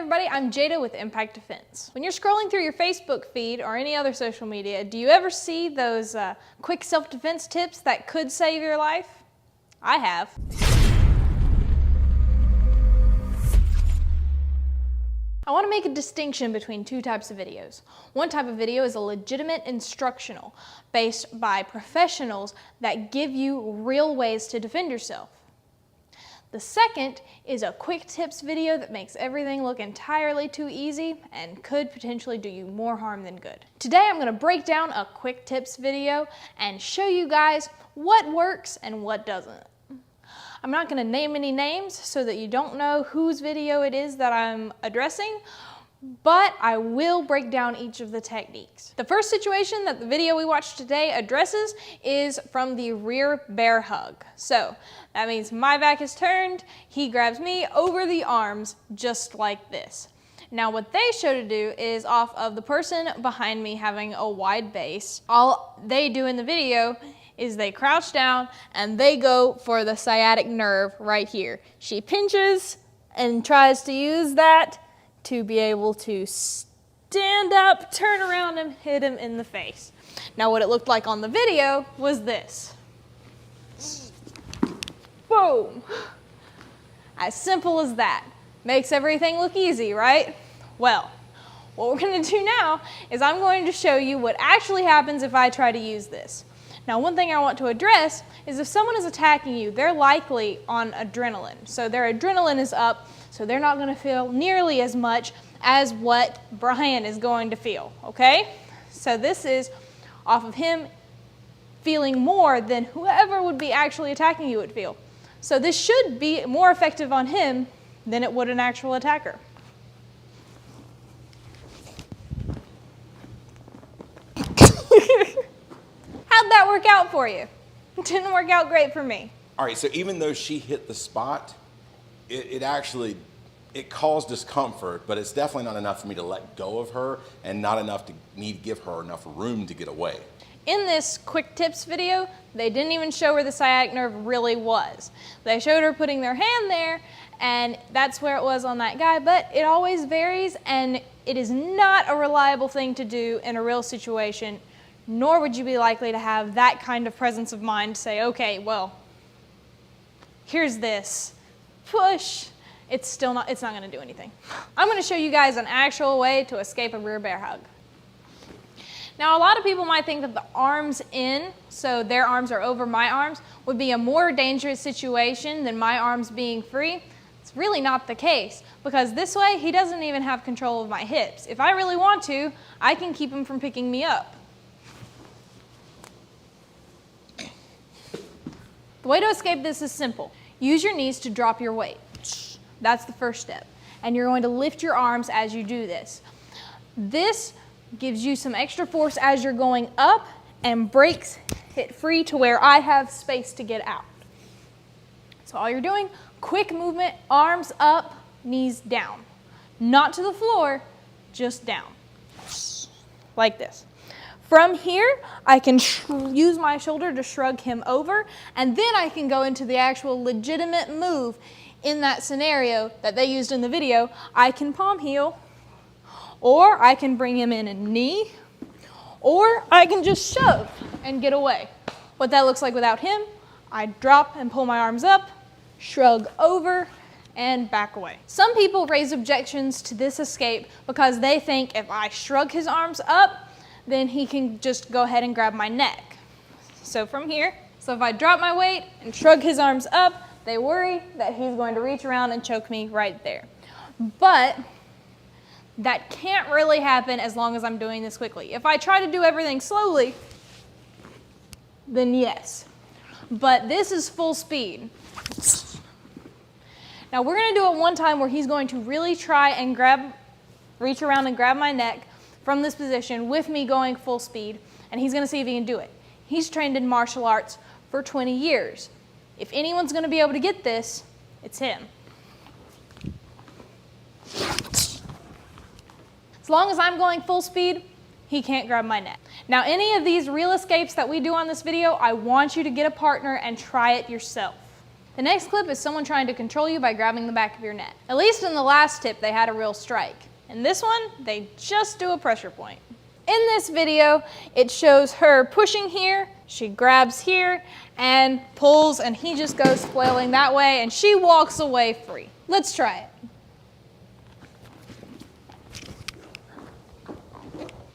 everybody, I'm Jada with Impact Defense. When you're scrolling through your Facebook feed or any other social media, do you ever see those quick self-defense tips that could save your life? I have. I want to make a distinction between two types of videos. One type of video is a legitimate instructional, based by professionals that give you real ways to defend yourself. The second is a quick tips video that makes everything look entirely too easy and could potentially do you more harm than good. Today I'm going to break down a quick tips video and show you guys what works and what doesn't. I'm not going to name any names so that you don't know whose video it is that I'm addressing, but I will break down each of the techniques. The first situation that the video we watched today addresses is from the rear bear hug. So that means my back is turned, he grabs me over the arms just like this. Now what they show to do is off of the person behind me having a wide base. All they do in the video is they crouch down and they go for the sciatic nerve right here. She pinches and tries to use that to be able to stand up, turn around, and hit him in the face. Now what it looked like on the video was this. Boom. As simple as that. Makes everything look easy, right? Well, what we're going to do now is I'm going to show you what actually happens if I try to use this. Now, one thing I want to address is if someone is attacking you, they're likely on adrenaline. So their adrenaline is up, so they're not going to feel nearly as much as what Brian is going to feel, okay? So this is off of him feeling more than whoever would be actually attacking you would feel. So this should be more effective on him than it would an actual attacker. How'd that work out for you? It didn't work out great for me. All right, so even though she hit the spot, it caused discomfort, but it's definitely not enough for me to let go of her and not enough to me to give her enough room to get away. In this quick tips video, they didn't even show where the sciatic nerve really was. They showed her putting their hand there, and that's where it was on that guy, but it always varies, and it is not a reliable thing to do in a real situation, nor would you be likely to have that kind of presence of mind to say, okay, well, here's this, push. It's not going to do anything. I'm going to show you guys an actual way to escape a rear bear hug. Now, a lot of people might think that the arms in, so their arms are over my arms, would be a more dangerous situation than my arms being free. It's really not the case, because this way he doesn't even have control of my hips. If I really want to, I can keep him from picking me up. The way to escape this is simple. Use your knees to drop your weight. That's the first step. And you're going to lift your arms as you do this. This gives you some extra force as you're going up and breaks it free to where I have space to get out. So all you're doing, quick movement, arms up, knees down. Not to the floor, just down. Like this. From here, I can use my shoulder to shrug him over, and then I can go into the actual legitimate move in that scenario that they used in the video. I can palm heel, or I can bring him in a knee, or I can just shove and get away. What that looks like without him, I drop and pull my arms up, shrug over, and back away. Some people raise objections to this escape because they think if I shrug his arms up, then he can just go ahead and grab my neck. So from here, if I drop my weight and shrug his arms up, they worry that he's going to reach around and choke me right there. But that can't really happen as long as I'm doing this quickly. If I try to do everything slowly, then yes. But this is full speed. Now we're going to do it one time where he's going to really try and reach around and grab my neck from this position with me going full speed, and he's going to see if he can do it. He's trained in martial arts for 20 years. If anyone's going to be able to get this, it's him. As long as I'm going full speed, he can't grab my neck. Now, any of these real escapes that we do on this video, I want you to get a partner and try it yourself. The next clip is someone trying to control you by grabbing the back of your neck. At least in the last tip, they had a real strike. In this one, they just do a pressure point. In this video, it shows her pushing here, she grabs here, and pulls, and he just goes flailing that way, and she walks away free. Let's try it.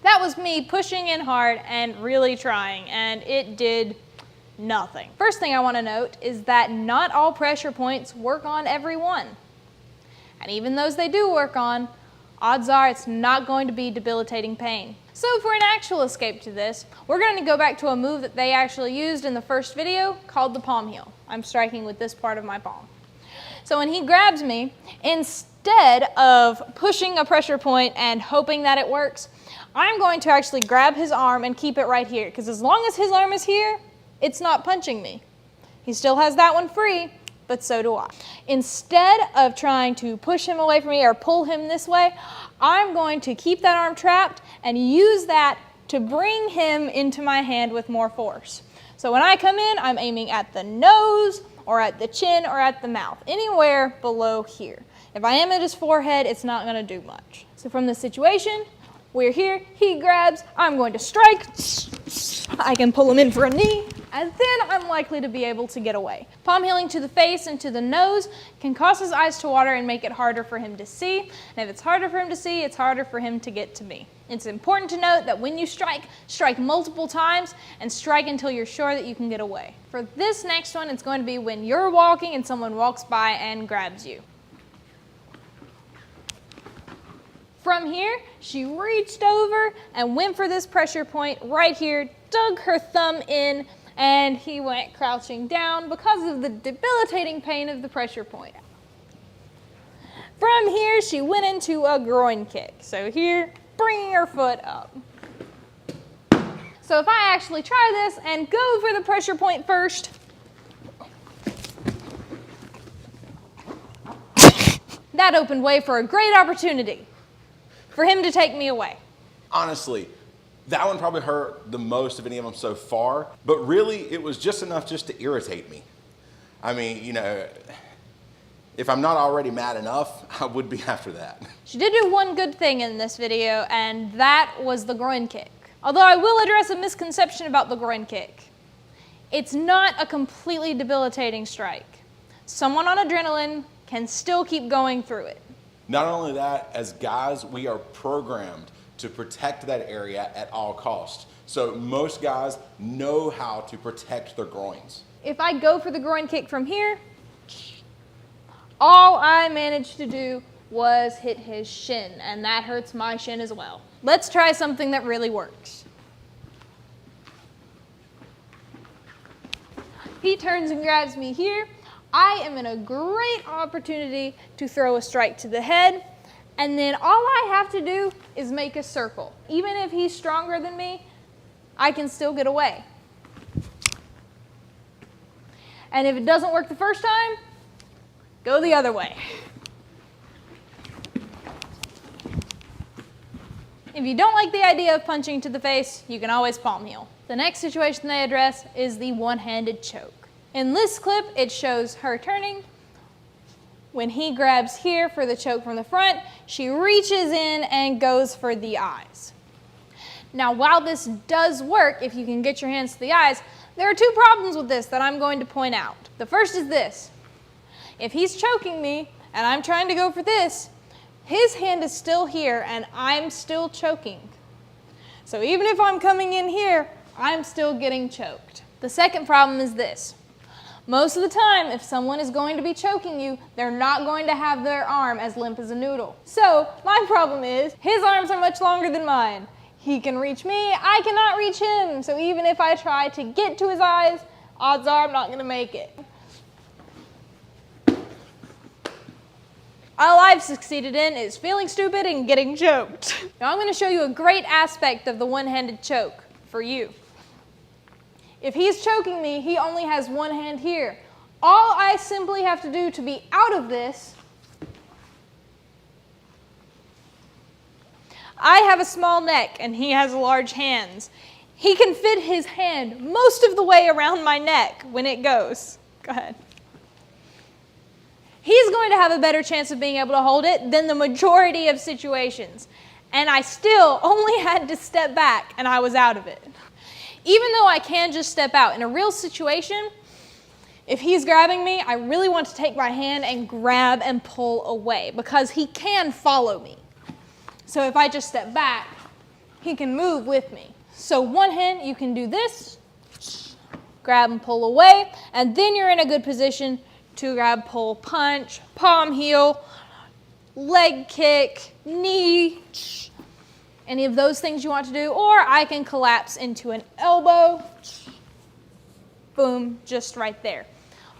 That was me pushing in hard and really trying, and it did nothing. First thing I want to note is that not all pressure points work on everyone. And even those they do work on, odds are it's not going to be debilitating pain. So for an actual escape to this, we're going to go back to a move that they actually used in the first video called the palm heel. I'm striking with this part of my palm. So when he grabs me, instead of pushing a pressure point and hoping that it works, I'm going to actually grab his arm and keep it right here, because as long as his arm is here, it's not punching me. He still has that one free, but so do I. Instead of trying to push him away from me or pull him this way, I'm going to keep that arm trapped and use that to bring him into my hand with more force. So when I come in, I'm aiming at the nose or at the chin or at the mouth, anywhere below here. If I am at his forehead, it's not going to do much. So from this situation, we're here, he grabs, I'm going to strike, I can pull him in for a knee, and then I'm likely to be able to get away. Palm healing to the face and to the nose can cause his eyes to water and make it harder for him to see, and if it's harder for him to see, it's harder for him to get to me. It's important to note that when you strike, strike multiple times and strike until you're sure that you can get away. For this next one, it's going to be when you're walking and someone walks by and grabs you. From here, she reached over and went for this pressure point right here, dug her thumb in, and he went crouching down because of the debilitating pain of the pressure point. From here, she went into a groin kick. So here, bringing her foot up. So if I actually try this and go for the pressure point first, that opened way for a great opportunity for him to take me away. Honestly, that one probably hurt the most of any of them so far, but really it was just enough just to irritate me. I mean, you know, if I'm not already mad enough, I would be after that. She did do one good thing in this video, and that was the groin kick. Although I will address a misconception about the groin kick. It's not a completely debilitating strike. Someone on adrenaline can still keep going through it. Not only that, as guys, we are programmed to protect that area at all costs. So most guys know how to protect their groins. If I go for the groin kick from here, all I managed to do was hit his shin, and that hurts my shin as well. Let's try something that really works. He turns and grabs me here. I am in a great opportunity to throw a strike to the head, and then all I have to do is make a circle. Even if he's stronger than me, I can still get away. And if it doesn't work the first time, go the other way. If you don't like the idea of punching to the face, you can always palm heel. The next situation they address is the one-handed choke. In this clip, it shows her turning. When he grabs here for the choke from the front, she reaches in and goes for the eyes. Now, while this does work if you can get your hands to the eyes, there are two problems with this that I'm going to point out. The first is this. If he's choking me and I'm trying to go for this, his hand is still here and I'm still choking. So even if I'm coming in here, I'm still getting choked. The second problem is this. Most of the time, if someone is going to be choking you, they're not going to have their arm as limp as a noodle. So my problem is, his arms are much longer than mine. He can reach me, I cannot reach him. So even if I try to get to his eyes, odds are I'm not going to make it. All I've succeeded in is feeling stupid and getting choked. Now I'm going to show you a great aspect of the one-handed choke for you. If he's choking me, he only has one hand here. All I simply have to do to be out of this, I have a small neck and he has large hands. He can fit his hand most of the way around my neck when it goes. Go ahead. he's going to have a better chance of being able to hold it than the majority of situations. And I still only had to step back and I was out of it. Even though I can just step out, in a real situation, if he's grabbing me, I really want to take my hand and grab and pull away because he can follow me. So if I just step back, he can move with me. So one hand, you can do this, grab and pull away, and then you're in a good position to grab, pull, punch, palm heel, leg kick, knee, any of those things you want to do, or I can collapse into an elbow, boom, just right there.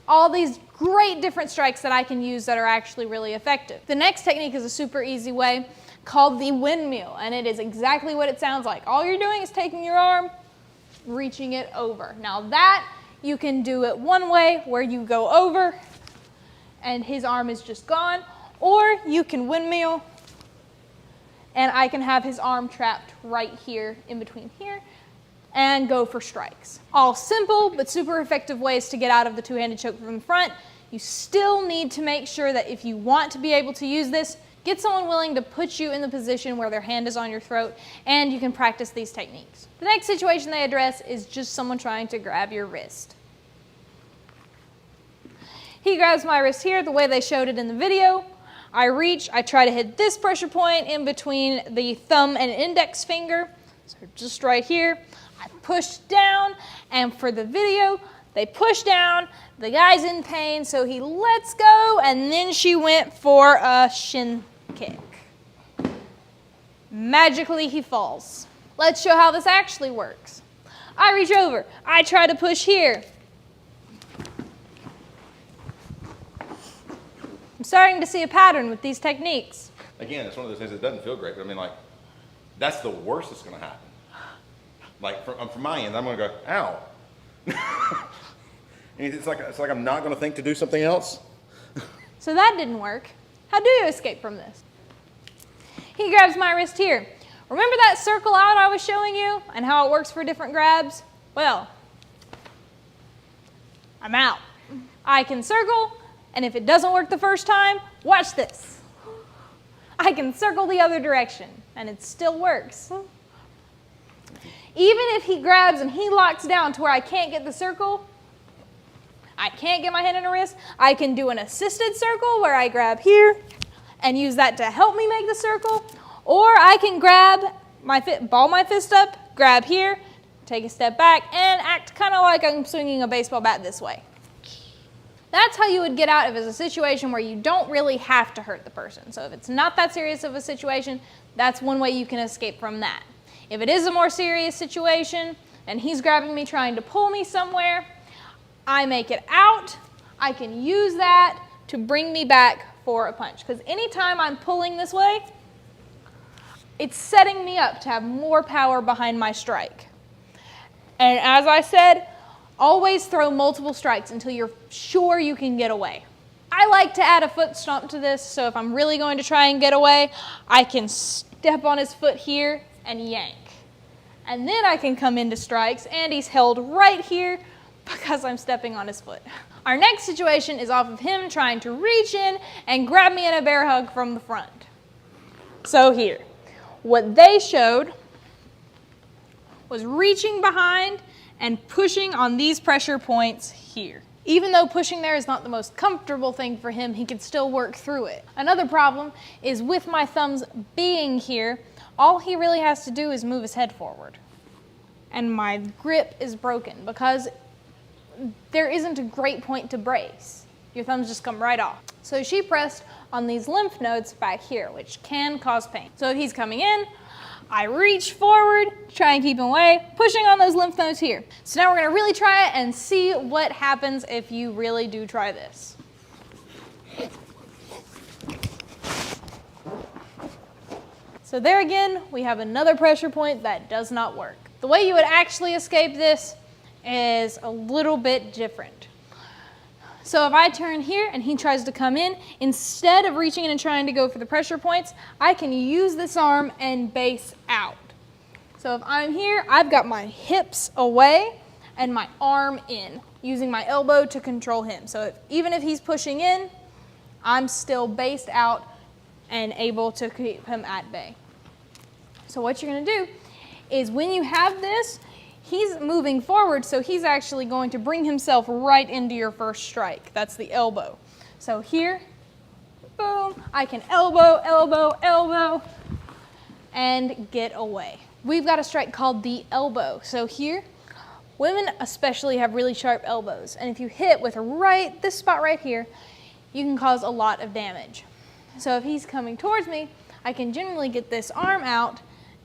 All these great different strikes that I can use that are actually really effective. The next technique is a super easy way called the windmill, and it is exactly what it sounds like. All you're doing is taking your arm, reaching it over. Now that, you can do it one way where you go over and his arm is just gone, or you can windmill and I can have his arm trapped right here in between here and go for strikes. All simple but super effective ways to get out of the two-handed choke from the front. You still need to make sure that if you want to be able to use this, get someone willing to put you in the position where their hand is on your throat and you can practice these techniques. The next situation they address is just someone trying to grab your wrist. He grabs my wrist here the way they showed it in the video. I reach, I try to hit this pressure point in between the thumb and index finger. So just right here. I push down, and for the video, they push down, the guy's in pain, so he lets go, and then she went for a shin kick. Magically, he falls. Let's show how this actually works. I reach over, I try to push here. I'm starting to see a pattern with these techniques. Again, it's one of those things that doesn't feel great, but I mean, like, that's the worst that's gonna happen. Like, from my end, I'm gonna go, ow. And it's like I'm not gonna think to do something else. So that didn't work. How do you escape from this? He grabs my wrist here. Remember that circle out I was showing you and how it works for different grabs? Well, I'm out. I can circle, and if it doesn't work the first time, watch this. I can circle the other direction, and it still works. Even if he grabs and he locks down to where I can't get the circle, I can't get my hand in a wrist, I can do an assisted circle where I grab here and use that to help me make the circle, or I can grab ball my fist up, grab here, take a step back, and act kind of like I'm swinging a baseball bat this way. That's how you would get out of a situation where you don't really have to hurt the person. So if it's not that serious of a situation, that's one way you can escape from that. If it is a more serious situation and he's grabbing me trying to pull me somewhere, I make it out. I can use that to bring me back for a punch. Because anytime I'm pulling this way, it's setting me up to have more power behind my strike. And as I said, always throw multiple strikes until you're sure you can get away. I like to add a foot stomp to this, so if I'm really going to try and get away, I can step on his foot here and yank. And then I can come into strikes, and he's held right here because I'm stepping on his foot. Our next situation is off of him trying to reach in and grab me in a bear hug from the front. So here, what they showed was reaching behind and pushing on these pressure points here. Even though pushing there is not the most comfortable thing for him, he can still work through it. Another problem is with my thumbs being here, all he really has to do is move his head forward. And my grip is broken because there isn't a great point to brace. Your thumbs just come right off. So she pressed on these lymph nodes back here, which can cause pain. So if he's coming in, I reach forward, try and keep him away, pushing on those lymph nodes here. So now we're gonna really try it and see what happens if you really do try this. So there again, we have another pressure point that does not work. The way you would actually escape this is a little bit different. So if I turn here and he tries to come in, instead of reaching in and trying to go for the pressure points, I can use this arm and base out. So if I'm here, I've got my hips away and my arm in, using my elbow to control him. So even if he's pushing in, I'm still based out and able to keep him at bay. So what you're gonna do is when you have this, he's moving forward, so he's actually going to bring himself right into your first strike. That's the elbow. So here, boom, I can elbow, elbow, elbow, and get away. We've got a strike called the elbow. So here, women especially have really sharp elbows, and if you hit with this spot right here, you can cause a lot of damage. So if he's coming towards me, I can generally get this arm out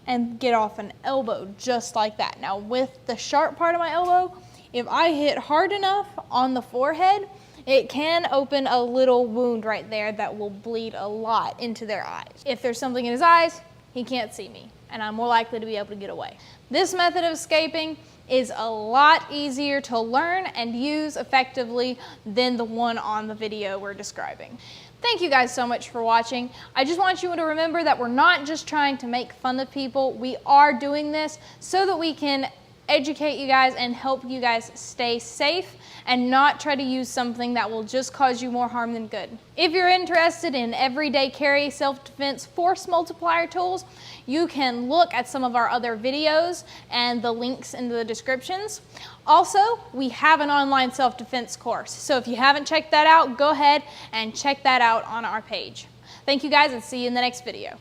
and get off an elbow just like that. Now with the sharp part of my elbow, if I hit hard enough on the forehead, it can open a little wound right there that will bleed a lot into their eyes. If there's something in his eyes, he can't see me, and I'm more likely to be able to get away. This method of escaping is a lot easier to learn and use effectively than the one on the video we're describing. Thank you guys so much for watching. I just want you to remember that we're not just trying to make fun of people. We are doing this so that we can educate you guys and help you guys stay safe and not try to use something that will just cause you more harm than good. If you're interested in everyday carry self-defense force multiplier tools, you can look at some of our other videos and the links in the descriptions. Also, we have an online self-defense course, so if you haven't checked that out, go ahead and check that out on our page. Thank you guys, and see you in the next video.